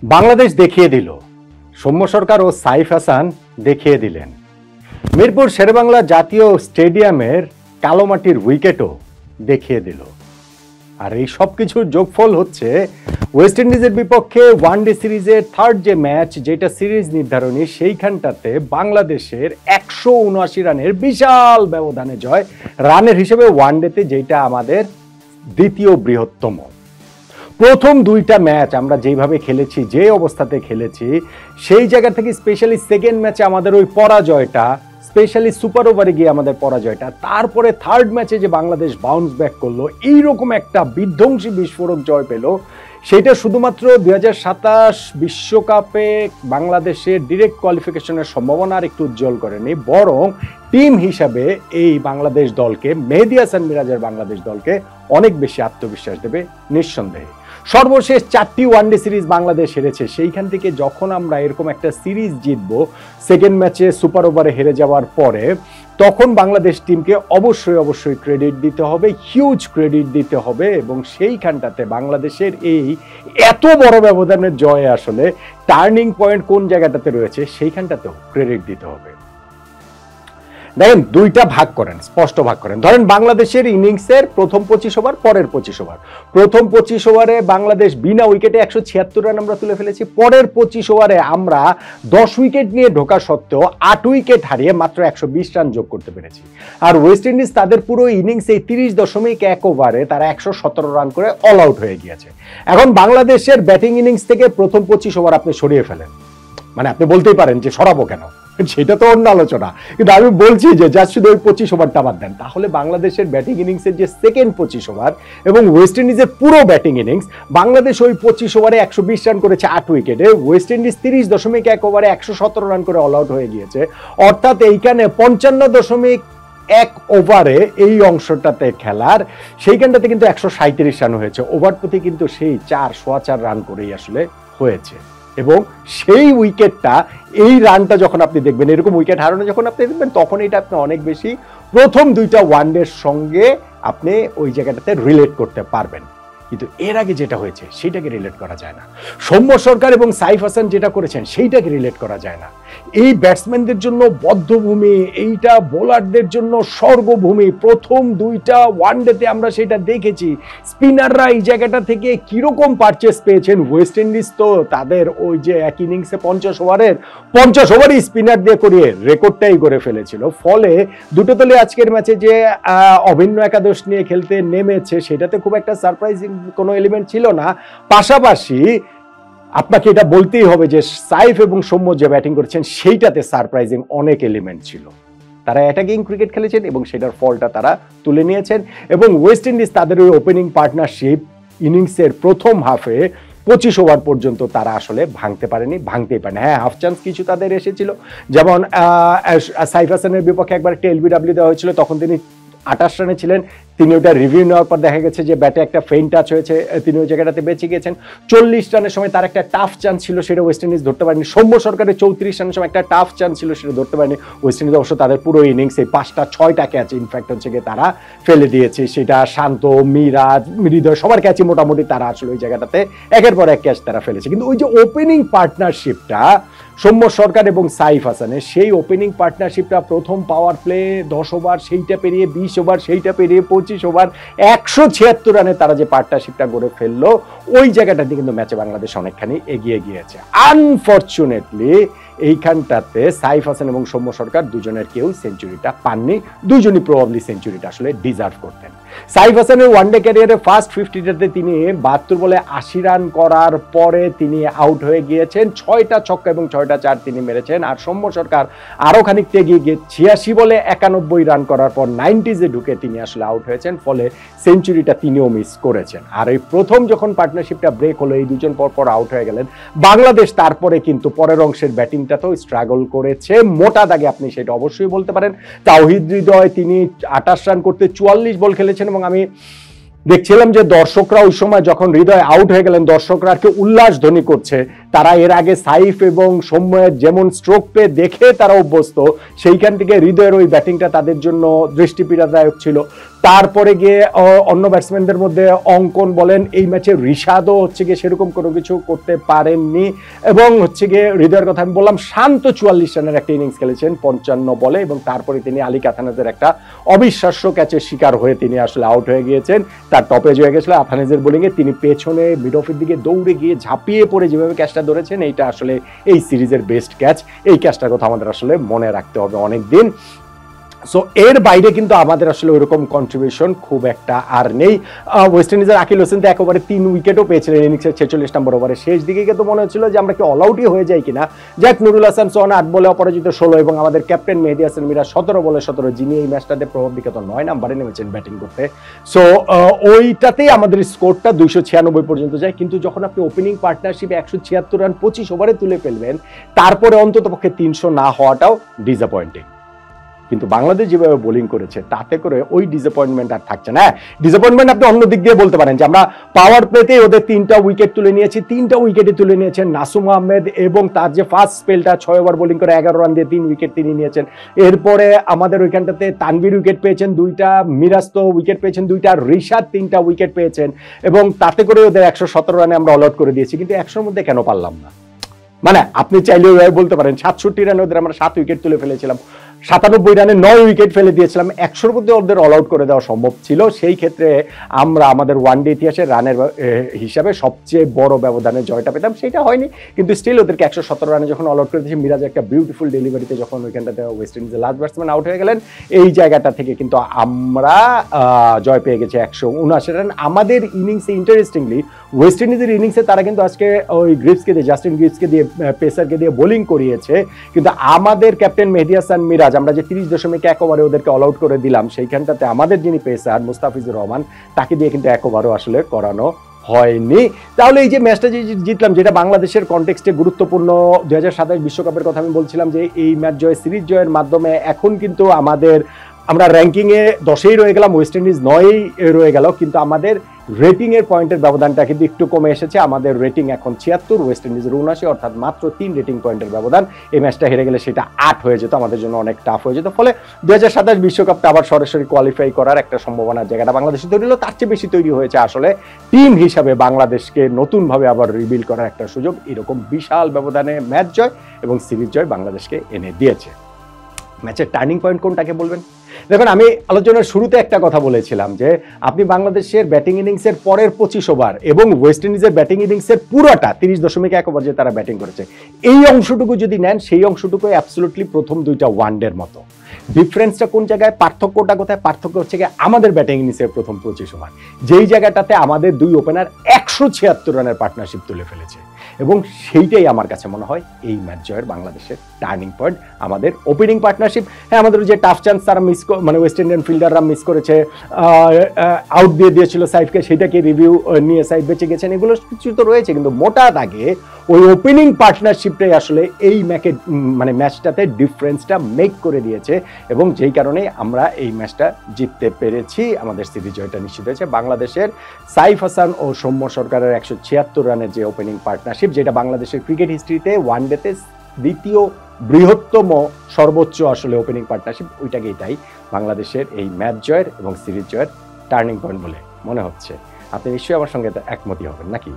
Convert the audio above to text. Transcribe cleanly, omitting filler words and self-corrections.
বাংলাদেশ দেখিয়ে দিল, সৌম্য সরকার ও সাইফ হাসান দেখিয়ে দিলেন। মিরপুর শেরেবাংলা জাতীয় স্টেডিয়ামের কালোমাটির উইকেটও দেখিয়ে দিল। আর এই সব কিছুর যোগফল হচ্ছে ওয়েস্ট ইন্ডিজের বিপক্ষে ওয়ানডে সিরিজের থার্ড যে ম্যাচ, যেটা সিরিজ নির্ধারণী, সেইখানটাতে বাংলাদেশের 179 রানের বিশাল ব্যবধানে জয়। রানের হিসেবে ওয়ানডেতে যেটা আমাদের দ্বিতীয় বৃহত্তম। প্রথম দুইটা ম্যাচ আমরা যেভাবে খেলেছি, যে অবস্থাতে খেলেছি, সেই জায়গা থেকে স্পেশালি সেকেন্ড ম্যাচে আমাদের ওই পরাজয়টা, স্পেশালি সুপার ওভারে গিয়ে আমাদের পরাজয়টা, তারপরে থার্ড ম্যাচে যে বাংলাদেশ বাউন্স ব্যাক করলো, এইরকম একটা বিধ্বংসী বিস্ফোরক জয় পেল, সেটা শুধুমাত্র 2027 বিশ্বকাপে বাংলাদেশের ডিরেক্ট কোয়ালিফিকেশনের সম্ভাবনা আর একটু উজ্জ্বল করেনি, বরং টিম হিসাবে এই বাংলাদেশ দলকে, মেহেদী হাসান মিরাজের বাংলাদেশ দলকে অনেক বেশি আত্মবিশ্বাস দেবে নিঃসন্দেহে। সর্বশেষ 4টি ওয়ানডে সিরিজ বাংলাদেশ হেরেছে, সেইখান থেকে যখন আমরা এরকম একটা সিরিজ জিতবো সেকেন্ড ম্যাচে সুপার ওভারে হেরে যাওয়ার পরে, তখন বাংলাদেশ টিমকে অবশ্যই ক্রেডিট দিতে হবে, হিউজ ক্রেডিট দিতে হবে। এবং সেইখানটাতে বাংলাদেশের এই এত বড় ব্যবধানের জয়ে আসলে টার্নিং পয়েন্ট কোন জায়গাটাতে রয়েছে, সেইখানটাতেও ক্রেডিট দিতে হবে। দেখেন, দুইটা ভাগ করেন, স্পষ্ট ভাগ করেন। ধরেন বাংলাদেশের ইনিংসের প্রথম 25 ওভার, পরের 25 ওভার। প্রথম 25 ওভারে বাংলাদেশ বিনা উইকেটে 176 রান আমরা তুলে ফেলেছি। পরের 25 ওভারে আমরা 10 উইকেট নিয়ে ঢোকা সত্ত্বেও 8 উইকেট হারিয়ে মাত্র 120 রান যোগ করতে পেরেছি। আর ওয়েস্ট ইন্ডিজ তাদের পুরো ইনিংসে 30.1 ওভারে তারা 117 রান করে অল আউট হয়ে গিয়েছে। এখন বাংলাদেশের ব্যাটিং ইনিংস থেকে প্রথম 25 ওভার আপনি সরিয়ে ফেলেন, মানে আপনি বলতেই পারেন যে সরাবো কেন, সেটা তো অন্য আলোচনা, কিন্তু আমি বলছি যে যা শুধু ওই 25 ওভারটা বাদ দেন, তাহলে বাংলাদেশের ব্যাটিং ইনিংসের যে সেকেন্ড 25 ওভার এবং ওয়েস্ট ইন্ডিজের পুরো ব্যাটিং ইনিংস, বাংলাদেশ ওই 25 ওভারে 120 রান করেছে 8 উইকেটে, ওয়েস্ট ইন্ডিজ 30.1 ওভারে 117 রান করে অল আউট হয়ে গিয়েছে। অর্থাৎ এইখানে 55.1 ওভারে এই অংশটাতে খেলার, সেইখানটাতে কিন্তু 137 রান হয়েছে। ওভার প্রতি কিন্তু সেই 4.25 রান করেই আসলে হয়েছে। এবং সেই উইকেটটা, এই রানটা যখন আপনি দেখবেন, এরকম উইকেট হারানো যখন আপনি দেখবেন, তখন এটা আপনি অনেক বেশি প্রথম দুইটা ওয়ানডের সঙ্গে আপনি ওই জায়গাটাতে রিলেট করতে পারবেন। কিন্তু এর আগে যেটা হয়েছে সেইটাকে রিলেট করা যায় না। সৌম্য সরকার এবং সাইফ হাসান যেটা করেছেন সেইটাকে রিলেট করা যায় না। এই ব্যাটসম্যানদের জন্য বদ্ধভূমি, এইটা বোলারদের জন্য স্বর্গভূমি। প্রথম দুইটা ওয়ানডেতে আমরা সেটা দেখেছি। স্পিনাররা এই জায়গাটা থেকে কিরকম পারচেস পেয়েছেন। ওয়েস্ট ইন্ডিজ তো তাদের ওই যে এক ইনিংসে 50 ওভারই স্পিনার দিয়ে করিয়ে রেকর্ডটাই করে ফেলেছিল। ফলে দুটো দলে আজকের ম্যাচে যে অভিন্ন একাদশ নিয়ে খেলতে নেমেছে, সেটাতে খুব একটা সারপ্রাইজিং কোনো এলিমেন্ট ছিল না। পাশাপাশি আপনাকে এটা বলতেই হবে যে সাইফ এবং সৌম্য যে ব্যাটিং করেছেন সেইটাতে সারপ্রাইজিং অনেক এলিমেন্ট ছিল। তারা অ্যাটাকিং ক্রিকেট খেলেছেন এবং সেটার ফলটা তারা তুলে নিয়েছেন। এবং ওয়েস্ট ইন্ডিজ তাদের ওই ওপেনিং পার্টনারশিপ ইনিংসের প্রথম হাফে 25 ওভার পর্যন্ত তারা আসলে ভাঙতেই পারেনি। হ্যাঁ, হাফ চান্স কিছু তাদের এসেছিল, যেমন সাইফ হাসানের বিপক্ষে একবার একটা এলবিডব্লিউ দেওয়া হয়েছিল, তখন তিনি 28 রানে ছিলেন। তিনি ওটা রিভিউ নেওয়ার পর দেখা গেছে যে ব্যাটে একটা ফেইন টাচ হয়েছে, তিনি ওই জায়গাটাতে বেঁচে গিয়েছেন। 40 রানের সময় তার একটা টাফ চান্স ছিল, সেটা ওয়েস্ট ইন্ডিজ ধরতে পারেনি। সৌম্য সরকারের 34 রানের সময় একটা টাফ চান্স ছিল, সেটা ধরতে পারেনি ওয়েস্ট ইন্ডিজ। অবশ্য তাদের পুরো ইনিংসে 5টা-6টা ক্যাচ ইনফ্যাক্ট হচ্ছে গিয়ে তারা ফেলে দিয়েছে। সেটা শান্ত, মিরাজ, হৃদয়, সবার ক্যাচই মোটামুটি তারা আসলে ওই জায়গাটাতে একের পর এক ক্যাচ তারা ফেলেছে। কিন্তু ওই যে ওপেনিং পার্টনারশিপটা সৌম্য সরকার এবং সাইফ হাসানের, সেই ওপেনিং পার্টনারশিপটা প্রথম পাওয়ার প্লে 10 ওভার, সেইটা পেরিয়ে 20 ওভার, সেইটা পেরিয়ে 25 ওভার, 176 রানে তারা যে পার্টনারশিপটা গড়ে ফেললো, ওই জায়গাটাতে কিন্তু ম্যাচে বাংলাদেশ অনেকখানি এগিয়ে গিয়েছে। আনফরচুনেটলি এইখানটাতে সাইফ হাসান এবং সৌম্য সরকার দুজনের কেউ সেঞ্চুরিটা পাননি। দুজনই প্রবাবলি সেঞ্চুরিটা আসলে ডিজার্ভ করতেন। সাইফ হাসানের ওয়ানডে ক্যারিয়ারে ফার্স্ট 50টাতে তিনি 72 বলে 80 রান করার পরে তিনি আউট হয়ে গিয়েছেন। 6টা ছক্কা এবং 6টা চার তিনি মেরেছেন। আর সৌম্য সরকার আরো খানিকটা এগিয়ে গিয়ে 86 বলে 91 রান করার পর 90s-এ ঢুকে তিনি আসলে আউট হয়েছেন। ফলে সেঞ্চুরিটা তিনিও মিস করেছেন। আর এই প্রথম যখন পার্টনারশিপটা ব্রেক হলো, এই দুজন পর আউট হয়ে গেলেন। বাংলাদেশ তারপরে কিন্তু পরের অংশের ব্যাটিংটাতেও স্ট্রাগল করেছে মোটা দাগে, আপনি সেটা অবশ্যই বলতে পারেন। তাওহিদ হৃদয় তিনি 28 রান করতে 44 বল খেলেছেন। এবং আমি দেখছিলাম যে দর্শকরা ওই সময় যখন হৃদয় আউট হয়ে গেলেন, দর্শকরা আর কি উল্লাস ধ্বনি করছে তারা এর আগে সাইফ এবং সৌম্যের যেমন স্ট্রোক পেয়ে দেখে তারা অভ্যস্ত, সেইখান থেকে হৃদয়ের ওই ব্যাটিংটা তাদের জন্য দৃষ্টিপীড়াদায়ক ছিল। তারপরে গিয়ে অন্য ব্যাটসম্যানদের মধ্যে অঙ্কন বলেন, এই ম্যাচে ঋষাদও হচ্ছে গিয়ে সেরকম কোনো কিছু করতে পারেননি। এবং হচ্ছে গিয়ে হৃদয়ের কথা আমি বললাম, শান্ত 44 রানের একটা ইনিংস খেলেছেন 55 বলে, এবং তারপরে তিনি আলী কাতানাজের একটা অবিশ্বাস্য ক্যাচের শিকার হয়ে তিনি আসলে আউট হয়ে গিয়েছেন। তার টপেজ হয়ে গেছিল আফানেজের বোলিংয়ে, তিনি পেছনে মিড অফের দিকে দৌড়ে গিয়ে ঝাঁপিয়ে পড়ে যেভাবে ক্যাচটা ধরেছেন, এইটা আসলে এই সিরিজের বেস্ট ক্যাচ। এই ক্যাচটার কথা আমাদের আসলে মনে রাখতে হবে অনেক দিন। সো এর বাইরে কিন্তু আমাদের আসলে ওইরকম কন্ট্রিবিউশন খুব একটা আর নেই। ওয়েস্ট ইন্ডিজের আকিল হোসেন তো একেবারে 3 উইকেটও পেয়েছিলেন ইনিংসের 46 নম্বর ওভারে, শেষ দিকে কিন্তু মনে হচ্ছিল যে আমরা কি অল আউটই হয়ে যাই কিনা। যাক, নুরুল হাসান সোহান 8 বলে অপরাজিত 16, এবং আমাদের ক্যাপ্টেন মেহেদী হাসান মিরাজ 17 বলে 17, যিনি এই ম্যাচটাতে প্রভাব বিকত 9 নম্বরে নেমেছেন ব্যাটিং করতে। সো ওইটাতেই আমাদের স্কোরটা 296 পর্যন্ত যায়। কিন্তু যখন আপনি ওপেনিং পার্টনারশিপে 176 রান 25 ওভারে তুলে ফেলবেন, তারপরে অন্তত পক্ষে 300 না হওয়াটাও ডিসঅ্যাপয়েন্টিং। কিন্তু বাংলাদেশ যেভাবে বোলিং করেছে তাতে করে ওই ডিসঅ্যাপয়েন্টমেন্ট আর থাকছে না। ডিসঅ্যাপয়েন্টমেন্ট আপনি অন্য দিক দিয়ে বলতে পারেন যে আমরা পাওয়ার প্লেতেই ওদের 3টা উইকেট তুলে নিয়েছি, 3টা উইকেটে তুলে নিয়েছেন নাসুম আহমেদ, এবং তার যে ফার্স্ট স্পেলটা 6 ওভার বোলিং করে 11 রান দিয়ে 3 উইকেট তিনি নিয়েছেন। এরপরে আমাদের ওইখানটাতে তানভীর উইকেট পেয়েছেন 2টা, মিরাজ তো উইকেট পেয়েছেন 2টা, ঋষাদ 3টা উইকেট পেয়েছেন, এবং তাতে করে ওদের 117 রানে আমরা অল আউট করে দিয়েছি। কিন্তু 100-র মধ্যে কেন পারলাম না? মানে আপনি চাইলেও বলতে পারেন 67 রানে ওদের আমরা 7 উইকেট তুলে ফেলেছিলাম, 97 রানে 9 উইকেট ফেলে দিয়েছিলাম, 100-র মধ্যে ওদের অল আউট করে দেওয়া সম্ভব ছিল। সেই ক্ষেত্রে আমরা আমাদের ওয়ানডে ইতিহাসে রানের হিসাবে সবচেয়ে বড় ব্যবধানে জয়টা পেতাম, সেটা হয়নি। কিন্তু স্টিল ওদেরকে 117 রানে যখন অল আউট করে দিয়েছি, মিরাজ একটা বিউটিফুল ডেলিভারিতে যখন ওইখানটাতে ওয়েস্ট ইন্ডিজের লাস্ট ব্যাটসম্যান আউট হয়ে গেলেন, এই জায়গাটা থেকে কিন্তু আমরা জয় পেয়ে গেছি 179 রান। আমাদের ইনিংসে ইন্টারেস্টিংলি ওয়েস্ট ইন্ডিজের ইনিংসে তারা কিন্তু আজকে ওই গ্রিপসকে দিয়ে, জাস্টিন গ্রিপসকে দিয়ে, পেসারকে দিয়ে বোলিং করিয়েছে, কিন্তু আমাদের ক্যাপ্টেন মেহেদী হাসান মিরাজ আমরা যে 30.1 ওভারে ওদেরকে অল আউট করে দিলাম, সেইখানটাতে আমাদের যিনি পেসার মুস্তাফিজুর রহমান, তাকে দিয়ে কিন্তু 1 ওভারও আসলে করানো হয়নি। তাহলে এই যে ম্যাচটা যে জিতলাম, যেটা বাংলাদেশের কনটেক্সটে গুরুত্বপূর্ণ, 2027 বিশ্বকাপের কথা আমি বলছিলাম যে এই ম্যাচ জয়, সিরিজ জয়ের মাধ্যমে এখন কিন্তু আমরা র্যাঙ্কিংয়ে 10এই রয়ে গেলাম, ওয়েস্ট ইন্ডিজ 9এই রয়ে গেল, কিন্তু আমাদের রেটিং এর পয়েন্টের ব্যবধানটা কিন্তু একটু কমে এসেছে। আমাদের রেটিং এখন 76, ওয়েস্ট ইন্ডিজের 79, অর্থাৎ মাত্র 3 রেটিং পয়েন্টের ব্যবধান। এই ম্যাচটা হেরে গেলে সেটা 8 হয়ে যেত, আমাদের জন্য অনেক টাফ হয়ে যেত। ফলে 2027 বিশ্বকাপটা আবার সরাসরি কোয়ালিফাই করার একটা সম্ভাবনার জায়গাটা বাংলাদেশে তৈরি হলো, তার চেয়ে বেশি তৈরি হয়েছে আসলে টিম হিসাবে বাংলাদেশকে নতুনভাবে আবার রিবিল্ড করার একটা সুযোগ। এরকম বিশাল ব্যবধানে ম্যাচ জয় এবং সিরিজ জয় বাংলাদেশকে এনে দিয়েছে। ম্যাচের টার্নিং পয়েন্ট কোনটাকে বলবেন? দেখুন, আমি আলোচনার শুরুতে একটা কথা বলেছিলাম যে আপনি বাংলাদেশের ব্যাটিং ইনিংসের পরের 25 ওভার এবং ওয়েস্ট ইন্ডিজের ব্যাটিং ইনিংসের পুরোটা 30.1 ওভার যে তারা ব্যাটিং করেছে, এই অংশটুকু যদি নেন, সেই অংশটুকু অ্যাবসলিউটলি প্রথম 2টা ওয়ানডের মতো। ডিফারেন্সটা কোন জায়গায়, পার্থক্যটা কোথায়? পার্থক্য হচ্ছে গিয়ে আমাদের ব্যাটিং ইনিংসের প্রথম 25 ওভার, যেই জায়গাটাতে আমাদের 2 ওপেনার 176 রানের পার্টনারশিপ তুলে ফেলেছে, এবং সেইটাই আমার কাছে মনে হয় এই ম্যাচ জয়ের বাংলাদেশের টার্নিং পয়েন্ট। আমাদের ওপেনিং পার্টনারশিপ, হ্যাঁ আমাদের যে টাফ চান্স তারা মানে ওয়েস্ট ইন্ডিয়ান ফিল্ডাররা মিস করেছে, আউট দিয়ে দিয়েছিল সাইফকে, সেটাকে রিভিউ নিয়ে সাইফ বেঁচে গেছেন, এগুলো কিছু তো রয়েছে, কিন্তু মোটা দাগে ওই ওপেনিং পার্টনারশিপটাই আসলে এই ম্যাচটাতে ডিফারেন্সটা মেক করে দিয়েছে, এবং যেই কারণে আমরা এই ম্যাচটা জিততে পেরেছি। আমাদের সিরিজ জয়টা নিশ্চিত হয়েছে। বাংলাদেশের সাইফ হাসান ও সৌম্য সরকারের 176 রানের যে ওপেনিং পার্টনারশিপ, যেটা বাংলাদেশের ক্রিকেট হিস্ট্রিতে ওয়ানডেতে দ্বিতীয় বৃহত্তম সর্বোচ্চ আসলে ওপেনিং পার্টনারশিপ, ওইটাকেই তাই বাংলাদেশের এই ম্যাচ জয়ের এবং সিরিজ জয়ের টার্নিং পয়েন্ট বলে মনে হচ্ছে। আপনি নিশ্চয়ই আমার সঙ্গে একমতই হবেন নাকি?